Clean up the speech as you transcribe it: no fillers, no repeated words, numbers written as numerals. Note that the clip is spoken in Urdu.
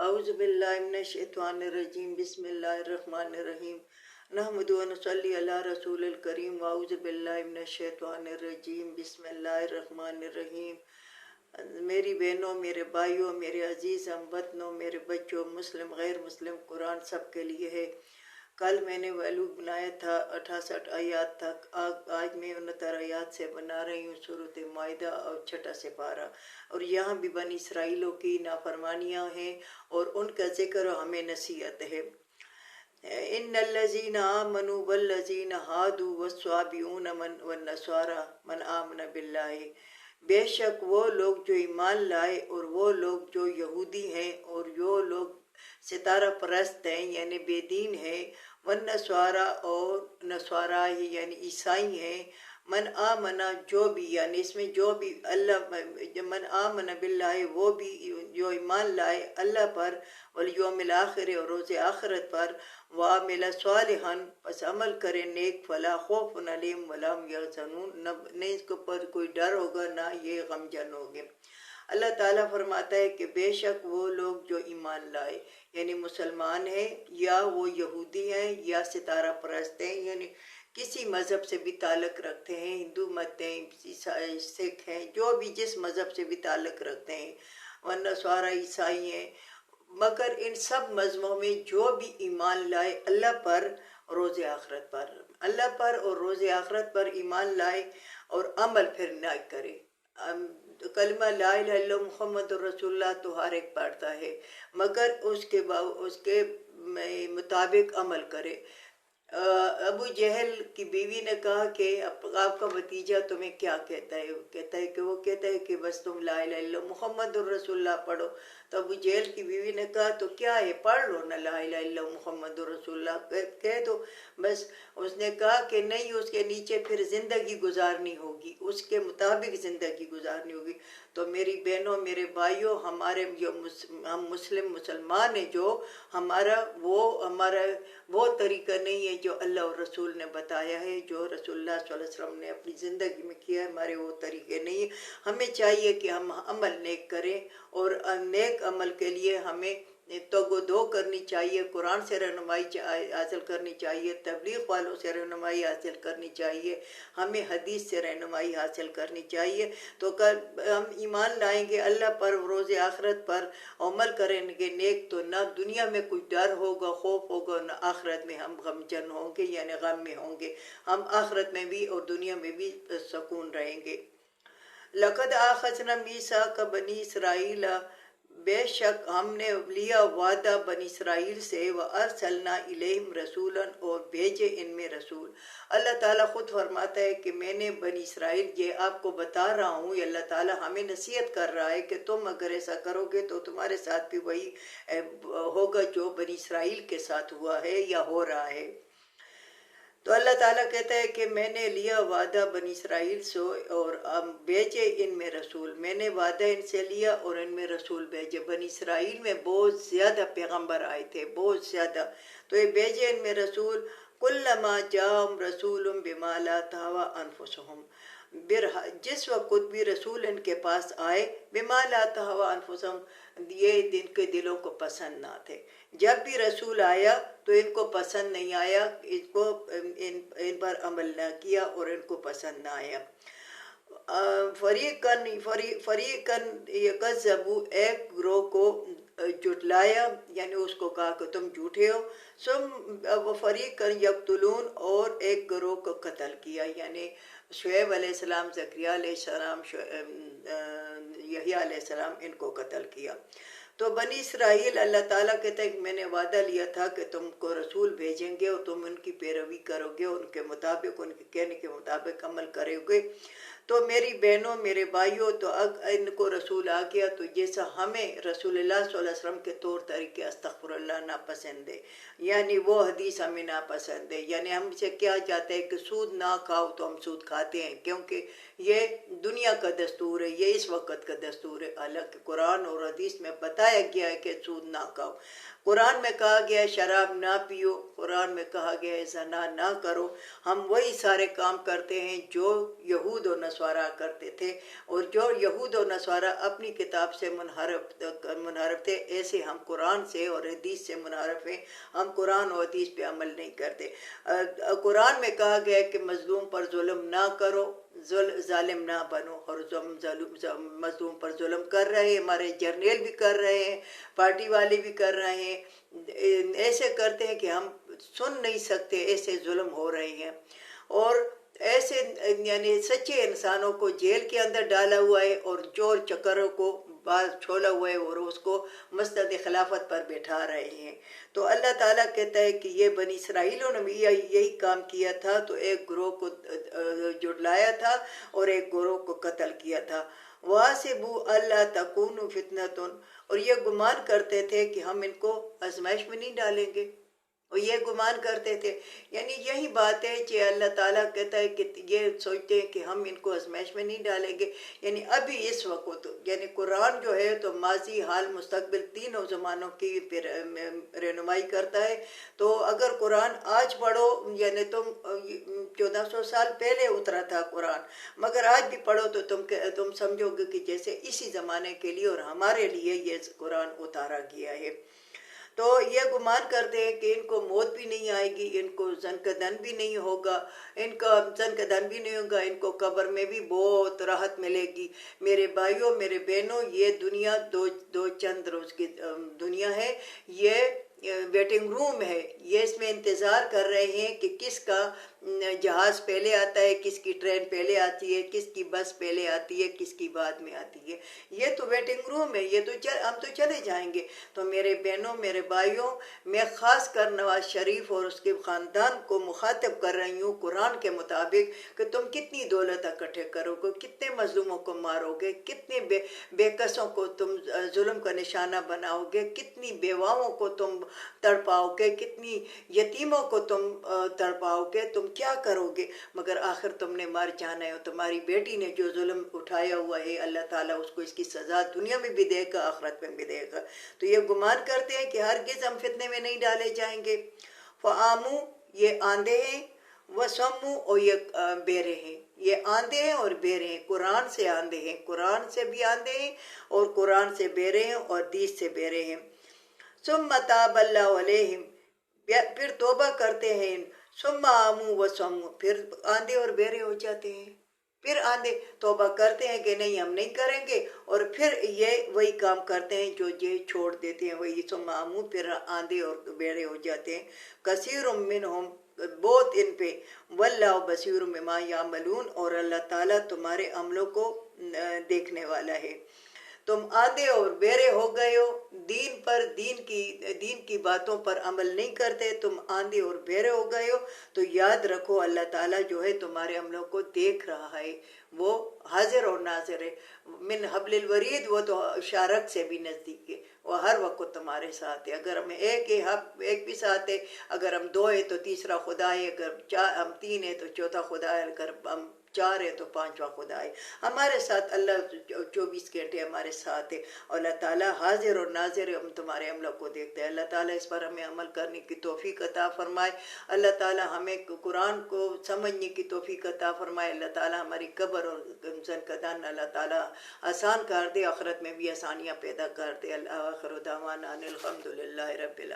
اعوذ باللہ من الشیطان الرجیم بسم اللہ الرحمن الرحیم نحمد و نصلی علی رسول الکریم واعوذ باللہ من الشیطان الرجیم بسم اللہ الرحمن الرحیم۔ میری بہنوں، میرے بھائیوں، میرے عزیز ہم وطنوں، میرے بچوں، مسلم غیر مسلم، قرآن سب کے لیے ہے۔ کل میں نے ویلو بنایا تھا 68 آیات تک، آج میں 69 آیات سے بنا رہی ہوں سورۃ مائدہ اور 6 سپارہ۔ اور یہاں بھی بنی اسرائیلوں کی نافرمانیاں ہیں اور ان کا ذکر ہمیں نصیحت ہے۔ ان الذین آمنوا والذین ہادوا والصابئون والنصارى من آمن باللہ، بے شک وہ لوگ جو ایمان لائے اور وہ لوگ جو یہودی ہیں اور جو لوگ ستارہ پرست ہیں یعنی بے دین ہیں، والنصارى اور نصارى یعنی عیسائی ہیں، من آمنا جو بھی یعنی اس میں جو بھی اللہ من آمن باللہ وہ بھی جو ایمان لائے اللہ پر والیوم الآخر اور روز آخرت پر، وعمل صالحا پس عمل کرے نیک، فلا خوف علیہم ولا هم یحزنون، نہ اس کے اوپر کوئی ڈر ہوگا نہ یہ غمجن ہوگے۔ اللہ تعالیٰ فرماتا ہے کہ بے شک وہ لوگ جو ایمان لائے یعنی مسلمان ہیں یا وہ یہودی ہیں یا ستارہ پرست ہیں یعنی کسی مذہب سے بھی تعلق رکھتے ہیں، ہندو مت ہیں، سکھ ہیں، جو بھی جس مذہب سے بھی تعلق رکھتے ہیں، ورنہ سوارا عیسائی ہیں، مگر ان سب مذہبوں میں جو بھی ایمان لائے اللہ پر روز آخرت پر، اللہ پر اور روز آخرت پر ایمان لائے اور عمل پھر نہ کرے۔ کلمہ لا الہ الا اللہ محمد رسول اللہ تو ہر ایک پڑھتا ہے مگر اس کے مطابق عمل کرے۔ ابو جہل کی بیوی نے کہا کہ آپ کا بھتیجا تمہیں کیا کہتا ہے؟ وہ کہتا ہے کہ بس تم لا الہ الا اللہ محمد الرسول اللہ پڑھو۔ تو ابو جہل کی بیوی نے کہا تو کیا ہے، پڑھ لو نا لا الہ الا اللہ محمد الرسول اللہ کہہ دو بس۔ اس نے کہا کہ نہیں، اس کے نیچے پھر زندگی گزارنی ہوگی، اس کے مطابق زندگی گزارنی ہوگی۔ تو میری بہنوں، میرے بھائیوں، ہمارے جو ہم مسلمان ہیں، جو ہمارا وہ طریقہ نہیں ہے جو اللہ اور رسول نے بتایا ہے، جو رسول اللہ صلی اللہ علیہ وسلم نے اپنی زندگی میں کیا ہے، ہمارے وہ طریقے نہیں ہیں۔ ہمیں چاہیے کہ ہم عمل نیک کریں اور نیک عمل کے لیے ہمیں توغو کرنی چاہیے، قرآن سے رہنمائی حاصل کرنی چاہیے، تبلیغ والوں سے رہنمائی حاصل کرنی چاہیے، ہمیں حدیث سے رہنمائی حاصل کرنی چاہیے۔ تو ہم ایمان لائیں گے اللہ پر، روز آخرت پر عمل کریں گے نیک، تو نہ دنیا میں کچھ ڈر ہوگا، خوف ہوگا، نہ آخرت میں ہم غمجن ہوں گے یعنی غم میں ہوں گے، ہم آخرت میں بھی اور دنیا میں بھی سکون رہیں گے۔ لقد اخذنا میثاق بنی اسرائیل، بے شک ہم نے لیا وعدہ بنی اسرائیل سے، وَأَرْسَلْنَا إِلَيْهِمْ رَسُولًا اور بھیجے ان میں رسول۔ اللہ تعالیٰ خود فرماتا ہے کہ میں نے بنی اسرائیل، یہ آپ کو بتا رہا ہوں، یہ اللہ تعالیٰ ہمیں نصیحت کر رہا ہے کہ تم اگر ایسا کرو گے تو تمہارے ساتھ بھی وہی ہوگا جو بنی اسرائیل کے ساتھ ہوا ہے یا ہو رہا ہے۔ تو اللہ تعالیٰ کہتا ہے کہ میں نے لیا وعدہ بنی اسرائیل سے اور بھیجے ان میں رسول، میں نے وعدہ ان سے لیا اور ان میں رسول بھیجے۔ بنی اسرائیل میں بہت زیادہ پیغمبر آئے تھے، بہت زیادہ، تو یہ بھیجے ان میں رسول۔ کلما جاءہم رسول بما لا تہوی انفسہم، جس وقت بھی رسول ان کے پاس آئے، بما لا تہوی انفسہم، یہ ان کے دلوں کو پسند نہ تھے۔ جب بھی رسول آیا تو ان کو پسند نہیں آیا، ان پر عمل نہ کیا اور ان کو پسند نہ آیا۔ فریقاً یکذبوا، ایک گروہ کو جھٹلایا یعنی اس کو کہا کہ تم جھوٹے ہو، فریقاً یقتلون، اور ایک گروہ کو قتل کیا یعنی شعیب علیہ السلام، زکریا علیہ السلام، یحییٰ علیہ السلام، ان کو قتل کیا۔ تو بنی اسرائیل، اللہ تعالیٰ کہتا ہے کہ میں نے وعدہ لیا تھا کہ تم کو رسول بھیجیں گے اور تم ان کی پیروی کرو گے، ان کے مطابق، ان کے کہنے کے مطابق عمل کرو گے۔ تو میری بہنوں، میرے بھائیوں، تو ان کو رسول آ گیا تو جیسا ہمیں رسول اللہ صلی اللہ علیہ وسلم کے طور طریقے استغفر اللہ ناپسند ہے، یعنی وہ حدیث ہمیں ناپسند ہے، یعنی ہم سے کیا چاہتے ہیں کہ سود نہ کھاؤ تو ہم سود کھاتے ہیں کیونکہ یہ دنیا کا دستور ہے، یہ اس وقت کا دستور ہے، حالانکہ قرآن اور حدیث میں بتایا گیا ہے کہ سود نہ کھاؤ۔ قرآن میں کہا گیا ہے شراب نہ پیو، قرآن میں کہا گیا ہے زنا نہ کرو، ہم وہی سارے کام کرتے ہیں جو یہود و نصارہ کرتے تھے، اور جو یہود و نصارہ اپنی کتاب سے منحرف تھے، ایسے ہم قرآن سے اور حدیث سے منحرف ہیں، ہم قرآن اور حدیث پہ عمل نہیں کرتے۔ قرآن میں کہا گیا ہے کہ مظلوم پر ظلم نہ کرو، ظالم نہ بنو، اور مظلوم پر ظلم کر رہے ہیں، ہمارے جرنیل بھی کر رہے ہیں، پارٹی والے بھی کر رہے ہیں، ایسے کرتے ہیں کہ ہم سن نہیں سکتے، ایسے ظلم ہو رہے ہیں، اور ایسے یعنی سچے انسانوں کو جیل کے اندر ڈالا ہوا ہے، اور چور چکروں کو باز چھولا ہوا ہے اور اس کو مسند خلافت پر بٹھا رہے ہیں۔ تو اللہ تعالیٰ کہتا ہے کہ یہ بنی اسرائیلوں نے بھی یہی کام کیا تھا، تو ایک گروہ کو جھٹلایا تھا اور ایک گروہ کو قتل کیا تھا۔ وَحَسِبُوا أَلَّا تَكُونَ فِتْنَةٌ، اور یہ گمان کرتے تھے کہ ہم ان کو آزمائش میں نہیں ڈالیں گے، اور یہ گمان کرتے تھے، یعنی یہی بات ہے کہ اللہ تعالیٰ کہتا ہے کہ یہ سوچتے ہیں کہ ہم ان کو آزمائش میں نہیں ڈالیں گے، یعنی ابھی اس وقت یعنی قرآن جو ہے تو ماضی حال مستقبل تینوں زمانوں کی رہنمائی کرتا ہے۔ تو اگر قرآن آج پڑھو، یعنی تم 1400 سال پہلے اترا تھا قرآن، مگر آج بھی پڑھو تو تم سمجھو گے کہ جیسے اسی زمانے کے لیے اور ہمارے لیے یہ قرآن اتارا گیا ہے۔ تو یہ گمان کرتے ہیں کہ ان کو موت بھی نہیں آئے گی، ان کو زنکدن بھی نہیں ہوگا، ان کا زنکدن بھی نہیں ہوگا، ان کو قبر میں بھی بہت راحت ملے گی۔ میرے بھائیوں، میرے بہنوں، یہ دنیا دو چند روز کی دنیا ہے، یہ ویٹنگ روم ہے، یہ اس میں انتظار کر رہے ہیں کہ کس کا جہاز پہلے آتا ہے، کس کی ٹرین پہلے آتی ہے، کس کی بس پہلے آتی ہے، کس کی بعد میں آتی ہے۔ یہ تو ویٹنگ روم ہے، یہ تو ہم تو چلے جائیں گے۔ تو میرے بہنوں، میرے بھائیوں، میں خاص کر نواز شریف اور اس کے خاندان کو مخاطب کر رہی ہوں قرآن کے مطابق کہ تم کتنی دولت اکٹھے کرو گے، کتنے مظلوموں کو مارو گے، کتنے بے کسوں کو تم ظلم کا نشانہ بناؤ گے، کتنی بیواؤں کو تم تڑپاؤ گے، کتنی یتیموں کو تم تڑپاؤ گے، تم کیا کرو گے، مگر آخر تم نے مر جانا ہے۔ اور تمہاری بیٹی نے جو ظلم اٹھایا ہوا ہے، اللہ تعالیٰ اس کو اس کی سزا دنیا میں بھی دے گا، آخرت میں بھی دے گا۔ تو یہ گمان کرتے ہیں کہ ہرگز ہم فتنے میں نہیں ڈالے جائیں گے۔ فَآمُوا، یہ آندھے ہیں، وَسَمُّوا، اور یہ بہرے ہیں، یہ آندھے ہیں اور بہرے ہیں، قرآن سے آندھے ہیں، قرآن سے بھی آندھے ہیں اور قرآن سے بہرے ہیں اور حدیث سے بہرے ہیں۔ ثُمَّ تَابَ اللَّهُ عَلَيْهِمْ، پھر توبہ کرتے ہیں، ثُمَّ آمُوا وَسَمُّوا، پھر آندھے اور بہرے ہو جاتے ہیں، پھر آندھے توبہ کرتے ہیں کہ نہیں ہم نہیں کریں گے، اور پھر یہ وہی کام کرتے ہیں جو یہ چھوڑ دیتے ہیں، وہی ثُمَّ آمُوا، پھر آندھے اور بہرے ہو جاتے ہیں۔ کثیر منہم، بہت ان پہ، واللہ بصیر بما یعملون، اور اللہ تعالیٰ تمہارے عملوں کو دیکھنے والا ہے۔ تم آندھے اور بہرے ہو گئے ہو، دین پر، دین کی باتوں پر عمل نہیں کرتے، تم آندھے اور بہرے ہو گئے ہو، تو یاد رکھو اللہ تعالیٰ جو ہے تمہارے عملوں کو دیکھ رہا ہے، وہ حاضر اور ناظر ہے۔ من حبل الورید، وہ تو شارک سے بھی نزدیک ہے، وہ ہر وقت تمہارے ساتھ ہے۔ اگر ہم ایک بھی ساتھ ہے، اگر ہم دو ہیں تو تیسرا خدا ہے، اگر ہم تین ہیں تو چوتھا خدا ہے، اگر ہم چار ہے تو پانچواں خدا ہے۔ ہمارے ساتھ اللہ 24 گھنٹے ہمارے ساتھ ہے، اور اللہ تعالیٰ حاضر اور ناظر ہے، ہم تمہارے عملوں کو دیکھتے ہیں۔ اللہ تعالیٰ اس پر ہمیں عمل کرنے کی توفیق عطا فرمائے، اللہ تعالیٰ ہمیں قرآن کو سمجھنے کی توفیق عطا فرمائے، اللہ تعالیٰ ہماری قبر اور زنکدن اللہ تعالیٰ آسان کر دے، آخرت میں بھی آسانیاں پیدا کر دے۔ آخر دعوانا ان الحمد للہ رب العالمین۔